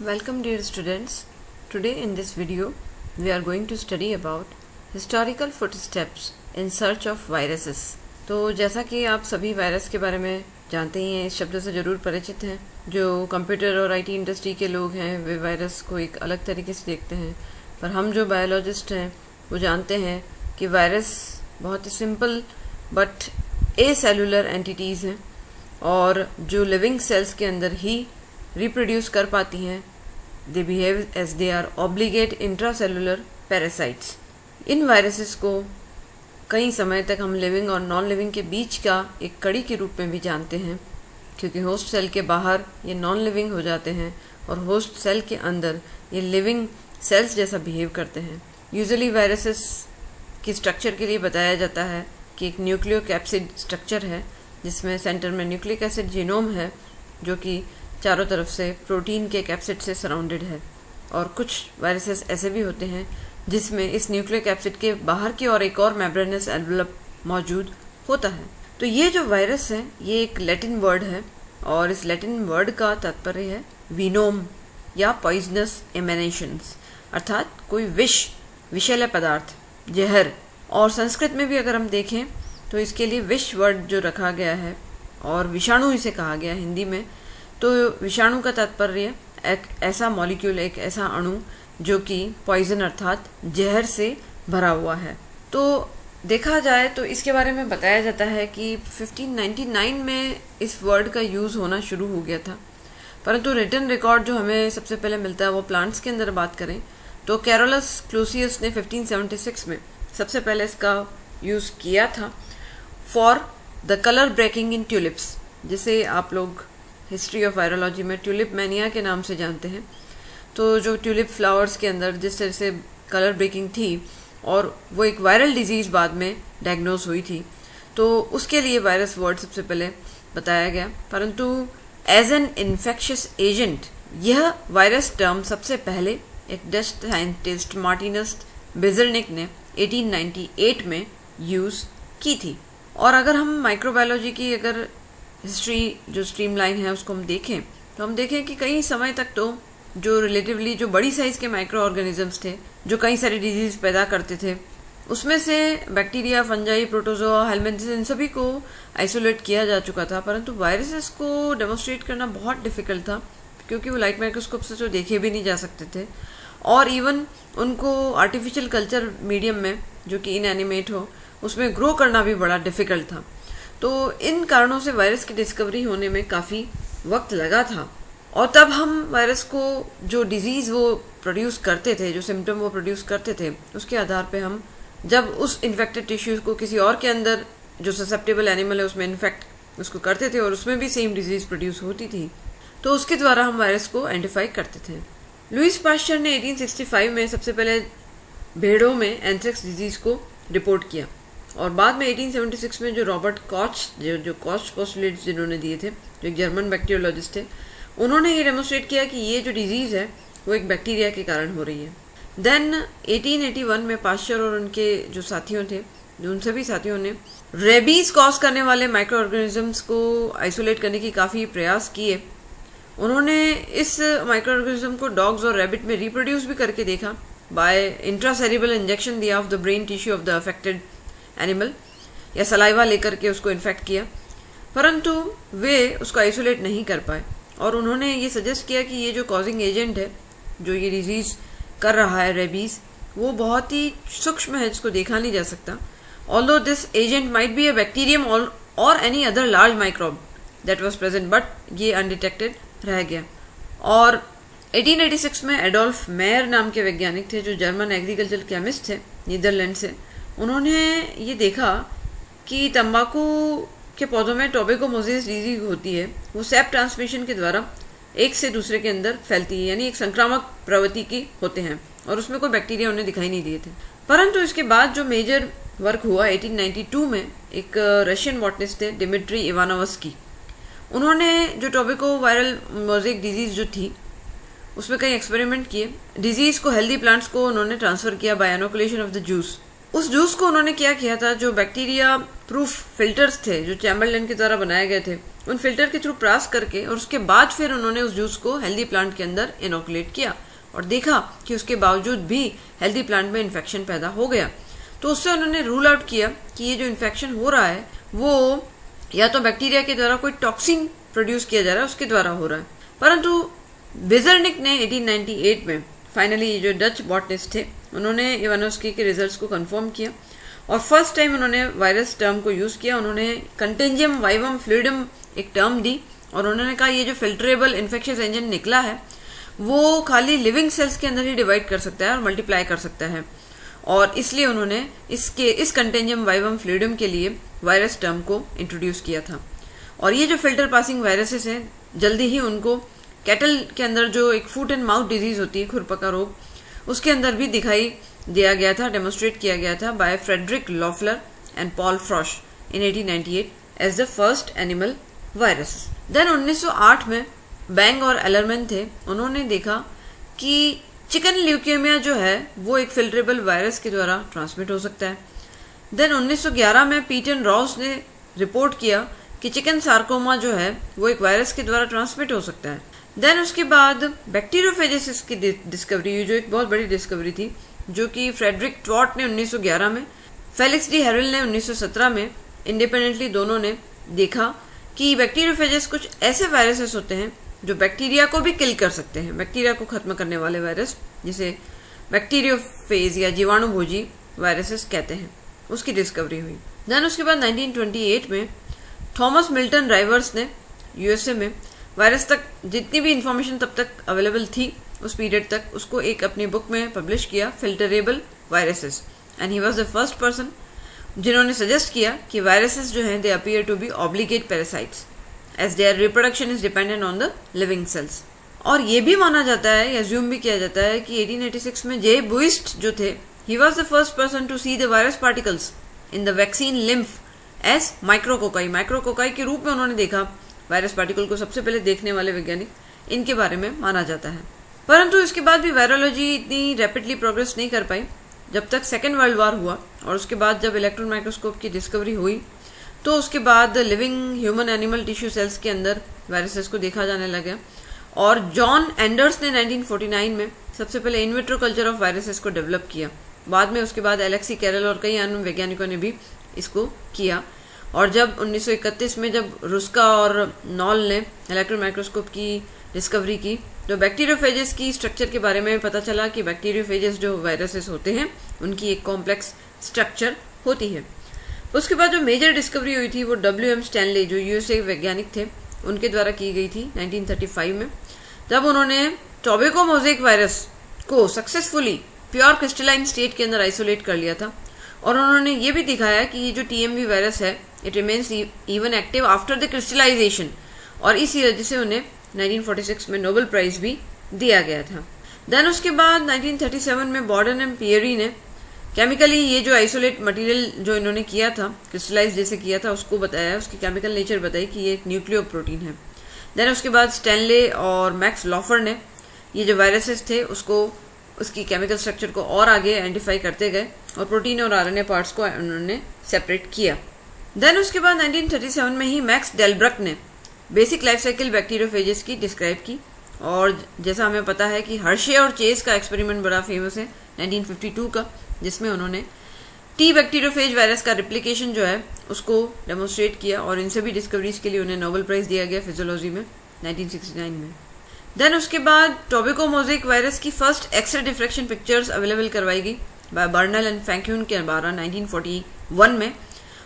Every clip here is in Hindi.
Welcome dear students. Today in this video we are going to study about historical footsteps in search of viruses. तो जैसा कि आप सभी वायरस के बारे में जानते ही हैं, इस शब्द से ज़रूर परिचित हैं। जो कंप्यूटर और आईटी इंडस्ट्री के लोग हैं वे वायरस को एक अलग तरीके से देखते हैं, पर हम जो बायोलॉजिस्ट हैं वो जानते हैं कि वायरस बहुत ही सिंपल बट एसेलुलर एंटिटीज़ हैं और जो लिविंग सेल्स के अंदर ही रिप्रोड्यूस कर पाती हैं। They behave as they are obligate intracellular parasites. इन वायरसेस को कई समय तक हम लिविंग और नॉन लिविंग के बीच का एक कड़ी के रूप में भी जानते हैं, क्योंकि होस्ट सेल के बाहर ये नॉन लिविंग हो जाते हैं और होस्ट सेल के अंदर ये लिविंग सेल्स जैसा बिहेव करते हैं। यूजुअली वायरसेस की स्ट्रक्चर के लिए बताया जाता है कि एक न्यूक्लियोकैप्सिड स्ट्रक्चर है, जिसमें सेंटर में न्यूक्लिक एसिड जीनोम है जो कि चारों तरफ से प्रोटीन के कैप्सिड से सराउंडेड है। और कुछ वायरसेस ऐसे भी होते हैं जिसमें इस न्यूक्लिक एसिड के बाहर की ओर एक और मेम्ब्रेनस एनवेलप मौजूद होता है। तो ये जो वायरस है ये एक लैटिन वर्ड है और इस लैटिन वर्ड का तात्पर्य है वीनोम या पॉइजनस एमेनेशंस, अर्थात कोई विषैला पदार्थ, जहर। और संस्कृत में भी अगर हम देखें तो इसके लिए विष वर्ड जो रखा गया है और विषाणु इसे कहा गया हिंदी में। तो विषाणु का तात्पर्य एक ऐसा मॉलिक्यूल, एक ऐसा अणु जो कि पॉइजन अर्थात जहर से भरा हुआ है। तो देखा जाए तो इसके बारे में बताया जाता है कि 1599 में इस वर्ड का यूज़ होना शुरू हो गया था, परंतु रिटन रिकॉर्ड जो हमें सबसे पहले मिलता है वो प्लांट्स के अंदर बात करें तो कैरोलस क्लूसियस ने 1576 में सबसे पहले इसका यूज़ किया था for the colour breaking in tulips, जिसे आप लोग हिस्ट्री ऑफ वायरोलॉजी में ट्यूलिप मैनिया के नाम से जानते हैं। तो जो ट्यूलिप फ्लावर्स के अंदर जिस तरह से कलर ब्रेकिंग थी और वो एक वायरल डिजीज़ बाद में डायग्नोज हुई थी, तो उसके लिए वायरस वर्ड सबसे पहले बताया गया। परंतु एज एन इन्फेक्शियस एजेंट यह वायरस टर्म सबसे पहले एक डच साइंटिस्ट मार्टिनस बेजरनिक ने 1898 में यूज़ की थी। और अगर हम माइक्रोबायोलॉजी की अगर हिस्ट्री जो स्ट्रीमलाइन है उसको हम देखें तो हम देखें कि कई समय तक तो जो रिलेटिवली जो बड़ी साइज़ के माइक्रो ऑर्गेनिजम्स थे जो कई सारी डिजीज़ पैदा करते थे, उसमें से बैक्टीरिया, फंजाई, प्रोटोजोआ, हेलमिन्थेस, इन सभी को आइसोलेट किया जा चुका था। परंतु वायरसेस को डेमोस्ट्रेट करना बहुत डिफ़िकल्ट था, क्योंकि वो लाइट माइक्रोस्कोप से तो देखे भी नहीं जा सकते थे और इवन उनको आर्टिफिशियल कल्चर मीडियम में जो कि इनएनिमेट हो उसमें ग्रो करना भी बड़ा डिफ़िकल्ट था। तो इन कारणों से वायरस की डिस्कवरी होने में काफ़ी वक्त लगा था। और तब हम वायरस को जो डिजीज़ वो प्रोड्यूस करते थे, जो सिम्टम वो प्रोड्यूस करते थे, उसके आधार पे हम जब उस इन्फेक्टेड टिश्यूज़ को किसी और के अंदर जो ससेप्टेबल एनिमल है उसमें इन्फेक्ट उसको करते थे और उसमें भी सेम डिजीज़ प्रोड्यूस होती थी, तो उसके द्वारा हम वायरस को आइडेंटिफाई करते थे। लुईस पास्चर ने 1865 में सबसे पहले भेड़ों में एंथ्रेक्स डिजीज़ को रिपोर्ट किया और बाद में 1876 में जो रॉबर्ट कॉच जो कॉच पोस्टुलेट्स जिन्होंने दिए थे, जो एक जर्मन बैक्टीरियोलॉजिस्ट थे, उन्होंने ये डेमोस्ट्रेट किया कि ये जो डिजीज़ है वो एक बैक्टीरिया के कारण हो रही है। देन 1881 में पास्चर और उनके जो साथियों थे, जो उन सभी साथियों ने रेबीज़ कॉज करने वाले माइक्रो ऑर्गेनिजम्स को आइसोलेट करने की काफ़ी प्रयास किए। उन्होंने इस माइक्रो ऑर्गेनिज्म को डॉग्स और रैबिट में रिप्रोड्यूस भी करके देखा बाय इंट्रासेरिब्रल इंजेक्शन दिया of the brain tissue of the affected animal, या सलाइवा लेकर के उसको इन्फेक्ट किया, परंतु वे उसको आइसोलेट नहीं कर पाए। और उन्होंने ये सजेस्ट किया कि ये जो कॉजिंग एजेंट है जो ये डिजीज़ कर रहा है रेबीज़, वो बहुत ही सूक्ष्म है जिसको देखा नहीं जा सकता। Although this agent might be a bacterium और any other large microbe that was present, but ये अनडिटेक्टेड रह गया। और 1886 में एडोल्फ मेयर नाम के वैज्ञानिक थे जो जर्मन एग्रीकल्चर केमिस्ट थे नीदरलैंड से। उन्होंने ये देखा कि तंबाकू के पौधों में टोबैको मोज़ेस डिजीज होती है, वो सेप ट्रांसमिशन के द्वारा एक से दूसरे के अंदर फैलती है, यानी एक संक्रामक प्रवृत्ति की होते हैं, और उसमें कोई बैक्टीरिया उन्हें दिखाई नहीं दिए थे। परंतु इसके बाद जो मेजर वर्क हुआ 1892 में, एक रशियन बॉटनिस्ट थे डिमिट्री इवानोवस्की, उन्होंने जो टोबैको वायरल मोज़ेक डिजीज़ जो थी उसमें कई एक्सपेरिमेंट किए। डिजीज़ को हेल्दी प्लांट्स को उन्होंने ट्रांसफ़र किया बाय एनोकुलेशन ऑफ द जूस, उस जूस को उन्होंने क्या किया था, जो बैक्टीरिया प्रूफ फिल्टर्स थे जो चैम्बरलेन के द्वारा बनाए गए थे, उन फिल्टर के थ्रू पास करके और उसके बाद फिर उन्होंने उस जूस को हेल्दी प्लांट के अंदर इनोकुलेट किया और देखा कि उसके बावजूद भी हेल्दी प्लांट में इन्फेक्शन पैदा हो गया। तो उससे उन्होंने रूल आउट किया कि ये जो इन्फेक्शन हो रहा है वो या तो बैक्टीरिया के द्वारा कोई टॉक्सिन प्रोड्यूस किया जा रहा है उसके द्वारा हो रहा है। परंतु बेजरनिक ने 1898 में फाइनली जो डच बॉटनिस्ट थे उन्होंने इवानोव्स्की के रिजल्ट्स को कंफर्म किया और फर्स्ट टाइम उन्होंने वायरस टर्म को यूज़ किया। उन्होंने कंटेंजियम वाइवम फ्लूइडम एक टर्म दी और उन्होंने कहा ये जो फिल्टरेबल इन्फेक्शियस एजेंट निकला है वो खाली लिविंग सेल्स के अंदर ही डिवाइड कर सकता है और मल्टीप्लाई कर सकता है, और इसलिए उन्होंने इस कंटेंजियम वाइवम फ्लूइडम के लिए वायरस टर्म को इंट्रोड्यूस किया था। और ये जो फिल्टर पासिंग वायरसेस हैं जल्दी ही उनको कैटल के अंदर जो एक फुट एंड माउथ डिजीज होती है, खुरपका रोग, उसके अंदर भी दिखाई दिया गया था, डेमोन्स्ट्रेट किया गया था by Friedrich Loeffler and Paul Frosch in 1898 as the first animal viruses. Then 1908 में बैंग और एलरमैन थे, उन्होंने देखा कि चिकन ल्यूकेमिया जो है वो एक फिल्टरेबल वायरस के द्वारा ट्रांसमिट हो सकता है। देन 1911 में पीटन रॉस ने रिपोर्ट किया कि चिकन सार्कोमा जो है वो एक वायरस के द्वारा ट्रांसमिट हो सकता है। देन उसके बाद बैक्टीरियोफेजेसिस की डिस्कवरी हुई, जो एक बहुत बड़ी डिस्कवरी थी, जो कि फ्रेडरिक ट्वॉट ने 1911 में, फेलिक्स डी हेरल ने 1917 में इंडिपेंडेंटली दोनों ने देखा कि बैक्टीरियोफेजेस कुछ ऐसे वायरसेस होते हैं जो बैक्टीरिया को भी किल कर सकते हैं, बैक्टीरिया को खत्म करने वाले वायरस जिसे बैक्टीरियोफेज या जीवाणुभोजी वायरसेस कहते हैं, उसकी डिस्कवरी हुई। देन उसके बाद 1928 में थॉमस मिल्टन राइवर्स ने यूएसए में वायरस तक जितनी भी इंफॉर्मेशन तब तक अवेलेबल थी उस पीरियड तक उसको एक अपनी बुक में पब्लिश किया, filterable viruses, and he was the first person जिन्होंने सजेस्ट किया कि वायरसेस जो हैं they appear to be obligate parasites as their reproduction is dependent on the living cells. और ये भी माना जाता है, एज्यूम भी किया जाता है कि 1886 में जे बुइस्ट जो थे, he was the first person to see the virus particles in the vaccine lymph as micrococci, micrococci के रूप में उन्होंने देखा वायरस पार्टिकल को, सबसे पहले देखने वाले वैज्ञानिक इनके बारे में माना जाता है। परंतु इसके बाद भी वायरोलॉजी इतनी रैपिडली प्रोग्रेस नहीं कर पाई जब तक सेकेंड वर्ल्ड वॉर हुआ, और उसके बाद जब इलेक्ट्रॉन माइक्रोस्कोप की डिस्कवरी हुई तो उसके बाद living human animal tissue cells के अंदर वायरसेस को देखा जाने लगा। और जॉन एंडर्स ने 1949 में सबसे पहले इनविट्रो कल्चर ऑफ वायरसेस को डेवलप किया। बाद में उसके बाद एलेक्सी कैरल और कई अन्य वैज्ञानिकों ने भी इसको किया। और जब 1931 में जब रुस्का और नॉल ने इलेक्ट्रॉन माइक्रोस्कोप की डिस्कवरी की तो बैक्टीरियोफेजेस की स्ट्रक्चर के बारे में पता चला कि बैक्टीरियोफेजेस जो वायरसेस होते हैं उनकी एक कॉम्प्लेक्स स्ट्रक्चर होती है। उसके बाद जो मेजर डिस्कवरी हुई थी वो WM स्टैनले जो यूएसए वैज्ञानिक थे उनके द्वारा की गई थी 1935 में, जब उन्होंने टोबैको मोज़ेक वायरस को सक्सेसफुली प्योर क्रिस्टलाइन स्टेट के अंदर आइसोलेट कर लिया था। और उन्होंने ये भी दिखाया कि ये जो TMV वायरस है it remains even active after the crystallization, और इसी वजह से उन्हें 1946 में नोबेल प्राइज भी दिया गया था। देन उसके बाद 1937 में बॉर्डन एंड पियरी ने केमिकली ये जो आइसोलेट मटेरियल जो इन्होंने किया था, क्रिस्टलाइज जैसे किया था, उसको बताया, उसकी केमिकल नेचर बताई कि ये एक न्यूक्लियो प्रोटीन है। देन उसके बाद स्टैनले और मैक्स लॉफर ने ये जो वायरसेस थे उसको उसकी केमिकल स्ट्रक्चर को और आगे आइडेंटिफाई करते गए और प्रोटीन और RNA पार्ट्स को उन्होंने सेपरेट किया। देन उसके बाद 1937 में ही मैक्स डेलब्रक ने बेसिक लाइफ साइकिल बैक्टीरियोफेजेस की डिस्क्राइब की। और जैसा हमें पता है कि हर्शे और चेस का एक्सपेरिमेंट बड़ा फेमस है 1952 का, जिसमें उन्होंने टी बैक्टीरियोफेज वायरस का रिप्लिकेशन जो है उसको डेमोन्स्ट्रेट किया, और इन सभी डिस्कवरीज के लिए उन्हें नोबेल प्राइज दिया गया फिजियोलॉजी में 1969 में। देन उसके बाद टोबैको मोज़ेक वायरस की first X ray diffraction pictures available करवाई गई बाय बर्नल एंड फ्रैंक्लिन के द्वारा 1941 में,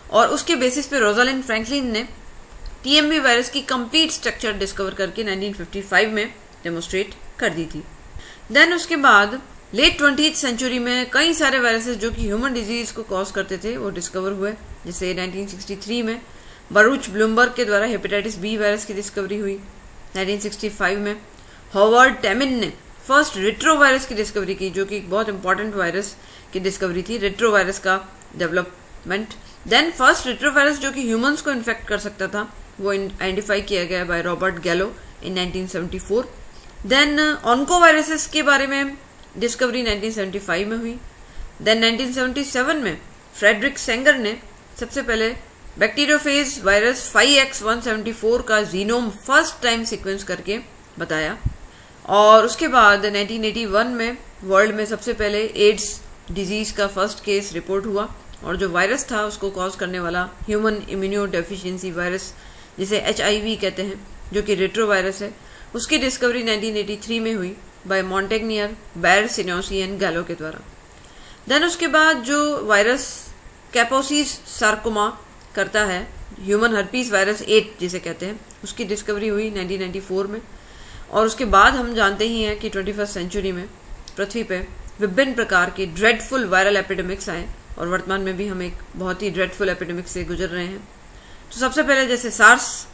और उसके बेसिस पे रोजालिंड फ्रैंकलिन ने TMV वायरस की कंप्लीट स्ट्रक्चर डिस्कवर करके 1955 में डेमोन्स्ट्रेट कर दी थी। देन उसके बाद लेट 20th सेंचुरी में कई सारे वायरसेस जो कि ह्यूमन डिजीज को कॉज करते थे वो डिस्कवर हुए, जैसे 1963 में बरूच ब्लूमबर्ग के द्वारा हेपेटाइटिस B वायरस की डिस्कवरी हुई। 1965 में हॉवर्ड टेमिन ने फर्स्ट रिट्रो वायरस की डिस्कवरी की, जो कि एक बहुत इंपॉर्टेंट वायरस की डिस्कवरी थी, रिट्रो वायरस का development. Then first retro virus जो कि ह्यूमंस को इन्फेक्ट कर सकता था वो आइडेंटिफाई किया गया बाय रॉबर्ट गैलो इन 1974। देन ऑन्को वायरसेस के बारे में डिस्कवरी 1975 में हुई। देन 1977 में फ्रेडरिक सेंगर ने सबसे पहले बैक्टीरियोफेज वायरस 5X174 का जीनोम फर्स्ट टाइम सीक्वेंस करके बताया। और उसके बाद 1981 में वर्ल्ड में सबसे पहले एड्स डिजीज़ का फर्स्ट केस रिपोर्ट हुआ, और जो वायरस था उसको कॉज करने वाला ह्यूमन इम्यूनो डेफिशिएंसी वायरस, जिसे HIV कहते हैं, जो कि रेट्रोवायरस है, उसकी डिस्कवरी 1983 में हुई बाय मॉन्टेग्नियर, बैर, सिनोसी एंड गैलो के द्वारा। देन उसके बाद जो वायरस कैपोसिस सार्कोमा करता है, ह्यूमन हर्पीस वायरस 8 जिसे कहते हैं, उसकी डिस्कवरी हुई 1994 में। और उसके बाद हम जानते ही हैं कि 21st सेंचुरी में पृथ्वी पे विभिन्न प्रकार के ड्रेडफुल वायरल एपिडेमिक्स आए, और वर्तमान में भी हम एक बहुत ही ड्रेडफुल एपिडेमिक से गुजर रहे हैं। तो सबसे पहले जैसे सार्स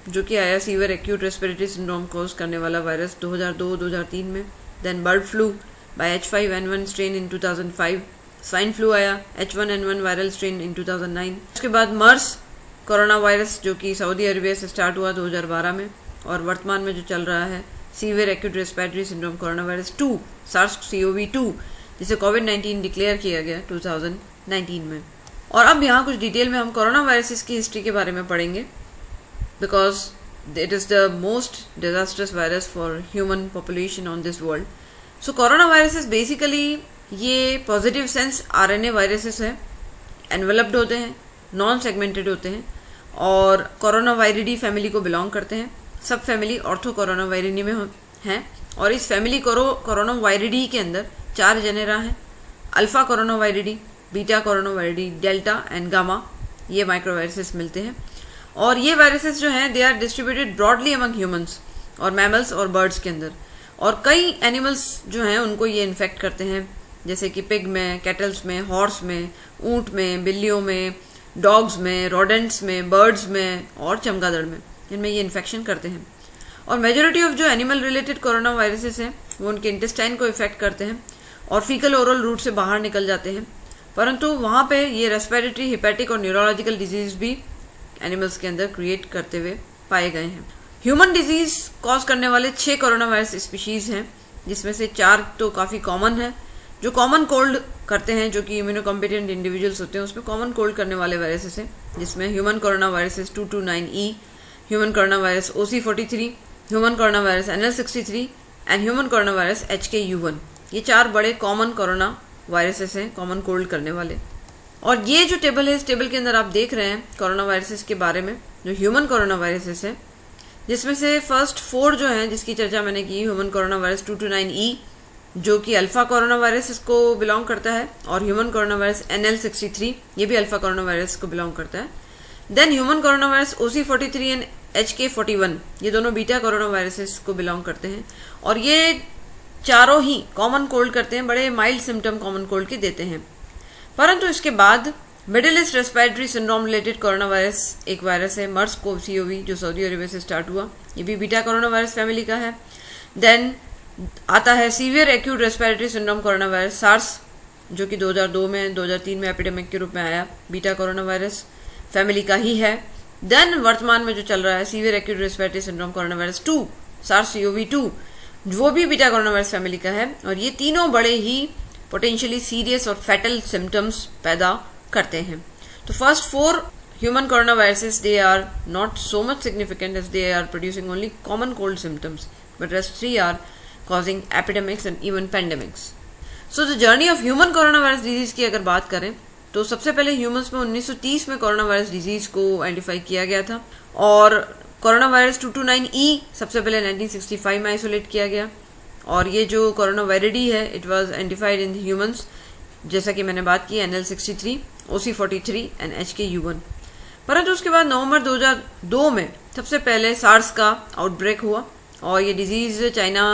जो कि आया, severe acute respiratory syndrome cause करने वाला वायरस 2002-2003 में। Then bird flu by H5N1 strain in 2005। Swine flu आया, H1N1 वायरल स्ट्रेन इन 2009। उसके बाद मर्स कोरोना वायरस जो कि सऊदी अरबिया से स्टार्ट हुआ 2012 में, और वर्तमान में जो चल रहा है severe acute respiratory syndrome corona virus 2 SARS-CoV-2, जिसे कोविड-19 डिक्लेयर किया गया 2019 में। और अब यहाँ कुछ डिटेल में हम कोरोना वायरसेस की हिस्ट्री के बारे में पढ़ेंगे, because it is the most disasters virus for human population on this world. So corona viruses basically ये पॉजिटिव सेंस RNA वायरसेस है, एनवेलप्ड होते हैं, नॉन सेगमेंटेड होते हैं, और कोरोना वायरिडी फैमिली को बिलोंग करते हैं। सब फैमिली ऑर्थो कोरोना वायरिडी में हैं, और इस फैमिली कोरोना वायरिडी के अंदर 4 जेनेरा हैं: alpha corona viridae, beta corona viridae, delta and gamma. ये माइक्रोवायरसेस मिलते हैं, और ये वायरसेस जो हैं they are distributed broadly among humans और मैमल्स और बर्ड्स के अंदर। और कई एनिमल्स जो हैं उनको ये इन्फेक्ट करते हैं, जैसे कि पिग में, कैटल्स में, हॉर्स में, ऊंट में, बिल्लियों में, डॉग्स में, रोडेंट्स में, बर्ड्स में और चमगादड़ में, इनमें ये इन्फेक्शन करते हैं। और मेजॉरिटी ऑफ जो एनिमल रिलेटेड कोरोना वायरसेस हैं वो उनके इंटेस्टाइन को इफेक्ट करते हैं और फीकल ओरल रूट से बाहर निकल जाते हैं, परंतु वहाँ पे ये रेस्पिरेटरी, हिपैटिक और न्यूरोलॉजिकल डिजीज़ भी एनिमल्स के अंदर क्रिएट करते हुए पाए गए हैं। ह्यूमन डिजीज़ कॉज करने वाले 6 कोरोना वायरस स्पीशीज़ हैं, जिसमें से 4 तो काफ़ी कॉमन है, जो कॉमन कोल्ड करते हैं, जो कि इम्यूनोकॉम्पिटेंट इंडिविजुअल्स होते हैं उसमें कॉमन कोल्ड करने वाले वायरसेस हैं, जिसमें human corona viruses 229E, human corona virus OC43, human corona virus NL63 and human corona virus HKU1। ये 4 बड़े कॉमन कोरोना वायरसेस हैं, कॉमन कोल्ड करने वाले। और ये जो टेबल है, इस टेबल के अंदर आप देख रहे हैं कोरोना वायरसेस के बारे में, जो ह्यूमन कोरोना वायरसेस है, जिसमें से फर्स्ट 4 जो हैं जिसकी चर्चा मैंने की, ह्यूमन कोरोना वायरस 229E जो कि अल्फा कोरोना वायरस को बिलोंग करता है, और ह्यूमन कोरोना वायरस NL63 ये भी अल्फा कोरोना वायरस को बिलोंग करता है। Then human corona virus OC43 and HK41 ये दोनों बीटा कोरोना वायरसेस को बिलोंग करते हैं, और ये चारों ही कॉमन कोल्ड करते हैं, बड़े माइल्ड सिम्टम कॉमन कोल्ड के देते हैं। परंतु इसके बाद middle east respiratory syndrome related corona virus एक वायरस है, MERS-CoV जो सऊदी अरेबिया से स्टार्ट हुआ, ये भी बीटा कोरोना वायरस फैमिली का है। देन आता है severe acute respiratory syndrome corona virus SARS, जो कि 2002 में 2003 में एपिडेमिक के रूप में आया, बीटा कोरोना वायरस फैमिली का ही है। देन वर्तमान में जो चल रहा है severe acute respiratory syndrome corona virus 2 SARS-CoV-2, वो भी बीटा कोरोना वायरस फैमिली का है, और ये तीनों बड़े ही पोटेंशियली सीरियस और फैटल सिम्टम्स पैदा करते हैं। तो first 4 human corona viruses they are not so much significant as they are producing only common cold symptoms, but rest 3 are causing epidemics and even pandemics. So the journey of human coronavirus disease की अगर बात करें तो सबसे पहले ह्यूमंस में 1930 में कोरोना वायरस डिजीज़ को आइडेंटिफाई किया गया था, और कोरोना वायरस 229E सबसे पहले 1965 में आइसोलेट किया गया, और ये जो कोरोना वायरिडी है it was identified in humans, जैसा कि मैंने बात की NL63, OC43 एंड HKU1। परंतु उसके बाद नवंबर 2002 में सबसे पहले सार्स का आउटब्रेक हुआ, और ये डिजीज़ चाइना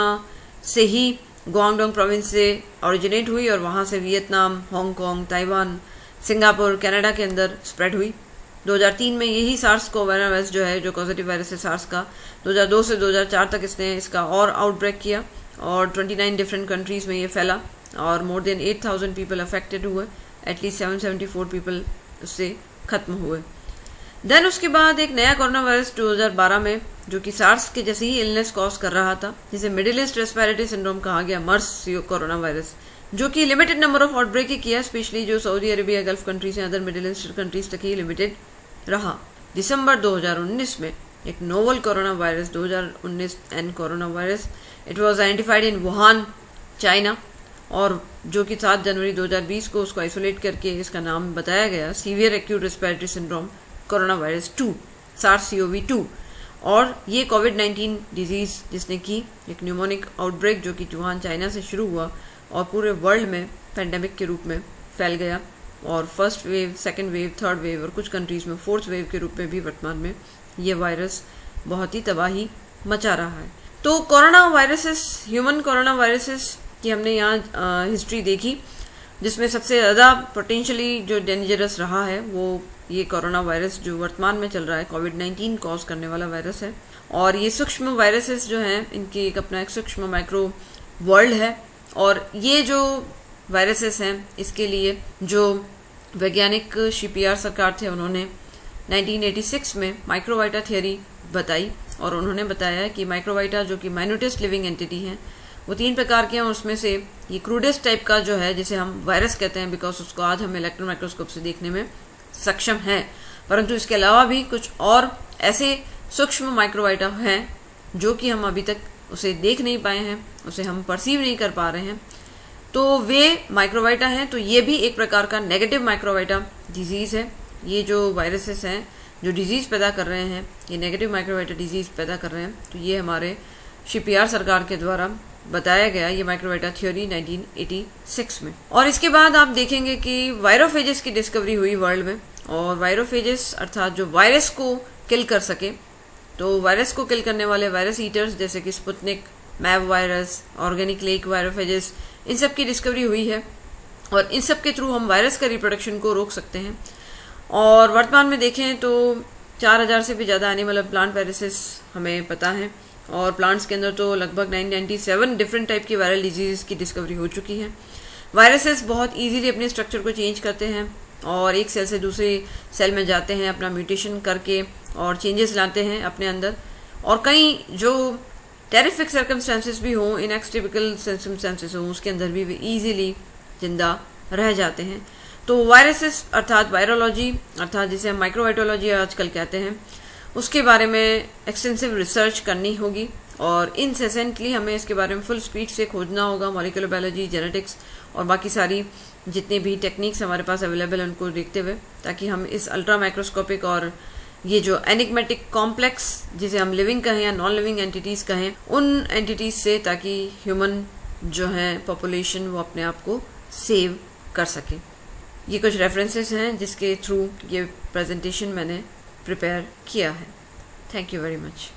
से ही गुआंगडोंग प्रोविंस से ओरिजिनेट हुई, और वहाँ से Vietnam, Hong Kong, Taiwan, Singapore, Canada के अंदर स्प्रेड हुई। 2003 में यही सार्स कोरोना वायरस जो है, जो पॉजिटिव वायरस है सार्स का, 2002 से 2004 तक इसने इसका और आउटब्रेक किया, और 29 डिफरेंट कंट्रीज़ में ये फैला, और मोर देन 8000 पीपल अफेक्टेड हुए, एटलीस्ट 774 पीपल उससे ख़त्म हुए। देन उसके बाद एक नया कोरोना वायरस 2012 में, जो कि सार्स के जैसे ही इलनेस कॉज कर रहा था, जिसे मिडिल ईस्ट रेस्पिरेटरी सिंड्रोम कहा गया, MERS कोरोना वायरस, जो कि लिमिटेड नंबर ऑफ आउटब्रेक ही किया, स्पेशली जो सऊदी अरेबिया, गल्फ कंट्रीज हैं, अदर मिडिल ईस्ट कंट्रीज तक ही लिमिटेड रहा। दिसंबर 2019 में एक novel corona virus 2019 n corona virus it was identified in Wuhan, China, और जो कि 7 जनवरी 2020 को उसको आइसोलेट करके इसका नाम बताया गया severe acute respiratory syndrome corona virus 2 SARS-CoV-2। और ये कोविड-19 डिजीज़ जिसने की एक न्यूमोनिक आउटब्रेक जो कि वुहान, चाइना से शुरू हुआ और पूरे वर्ल्ड में पेंडेमिक के रूप में फैल गया, और first wave, second wave, third wave और कुछ कंट्रीज़ में फोर्थ वेव के रूप में भी वर्तमान में ये वायरस बहुत ही तबाही मचा रहा है। तो corona viruses, human corona viruses की हमने यहाँ हिस्ट्री देखी, जिसमें सबसे ज़्यादा पोटेंशियली जो डेंजरस रहा है वो ये कोरोना वायरस जो वर्तमान में चल रहा है, कोविड-19 कॉज करने वाला वायरस है। और ये सूक्ष्म वायरसेस जो हैं इनकी एक अपना एक सूक्ष्म माइक्रो वर्ल्ड है, और ये जो वायरसेस हैं इसके लिए जो वैज्ञानिक शिपियार सरकार थे उन्होंने 1986 में माइक्रोवाइटा थियरी बताई, और उन्होंने बताया कि माइक्रोवाइटा जो कि माइन्यूटेस्ट लिविंग एंटिटी हैं वो 3 प्रकार के हैं। उसमें से ये क्रूडेस्ट टाइप का जो है जिसे हम वायरस कहते हैं बिकॉज उसको आज हम इलेक्ट्रॉन माइक्रोस्कोप से देखने में सक्षम हैं, परंतु इसके अलावा भी कुछ और ऐसे सूक्ष्म माइक्रोवाइटा हैं जो कि हम अभी तक उसे देख नहीं पाए हैं, उसे हम परसीव नहीं कर पा रहे हैं। तो वे माइक्रोवाइटा हैं, तो ये भी एक प्रकार का नेगेटिव माइक्रोवाइटा डिजीज़ है। ये जो वायरसेस हैं जो डिजीज़ पैदा कर रहे हैं, ये नेगेटिव माइक्रोवाइटा डिजीज़ पैदा कर रहे हैं, तो ये हमारे शिपियार सरकार के द्वारा बताया गया ये माइक्रोवाइटा थ्योरी 1986 में। और इसके बाद आप देखेंगे कि वायरोफेजेस की डिस्कवरी हुई वर्ल्ड में, और वायरोफेजेस अर्थात जो वायरस को किल कर सके, तो वायरस को किल करने वाले वायरस ईटर्स जैसे कि स्पुतनिक, मैव वायरस, ऑर्गेनिक लेक वायरोफेजेस, इन सब की डिस्कवरी हुई है, और इन सब के थ्रू हम वायरस का रिप्रोडक्शन को रोक सकते हैं। और वर्तमान में देखें तो 4000 से भी ज़्यादा एनिमल और प्लांट वायरसेस हमें पता है, और प्लांट्स के अंदर तो लगभग 997 डिफरेंट टाइप की वायरल डिजीज़ की डिस्कवरी हो चुकी है। वायरसेस बहुत इजीली अपने स्ट्रक्चर को चेंज करते हैं और एक सेल से दूसरे सेल में जाते हैं अपना म्यूटेशन करके और चेंजेस लाते हैं अपने अंदर, और कई जो टेरिफिक सर्कमस्टेंसेस भी हों, इनएक्सट्रिकल सर्कमस्टेंसेस हों, उसके अंदर भी वे ईजीली जिंदा रह जाते हैं। तो वायरसेस अर्थात वायरोलॉजी अर्थात जिसे हम माइक्रोवाइटोलॉजी आजकल कहते हैं, उसके बारे में एक्सटेंसिव रिसर्च करनी होगी, और इनसेसेंटली हमें इसके बारे में फुल स्पीड से खोजना होगा। मॉलिक्यूलर बायोलॉजी, जेनेटिक्स और बाकी सारी जितनी भी टेक्निक्स हमारे पास अवेलेबल हैं उनको देखते हुए, ताकि हम इस अल्ट्रा माइक्रोस्कोपिक और ये जो एनिग्मेटिक कॉम्प्लेक्स जिसे हम लिविंग कहें या नॉन लिविंग एंटिटीज़ कहें, उन एंटिटीज़ से ताकि ह्यूमन जो है पॉपुलेशन वो अपने आप को सेव कर सके। ये कुछ रेफरेंसेस हैं जिसके थ्रू ये प्रेजेंटेशन मैंने प्रिपेयर किया है। Thank you very much.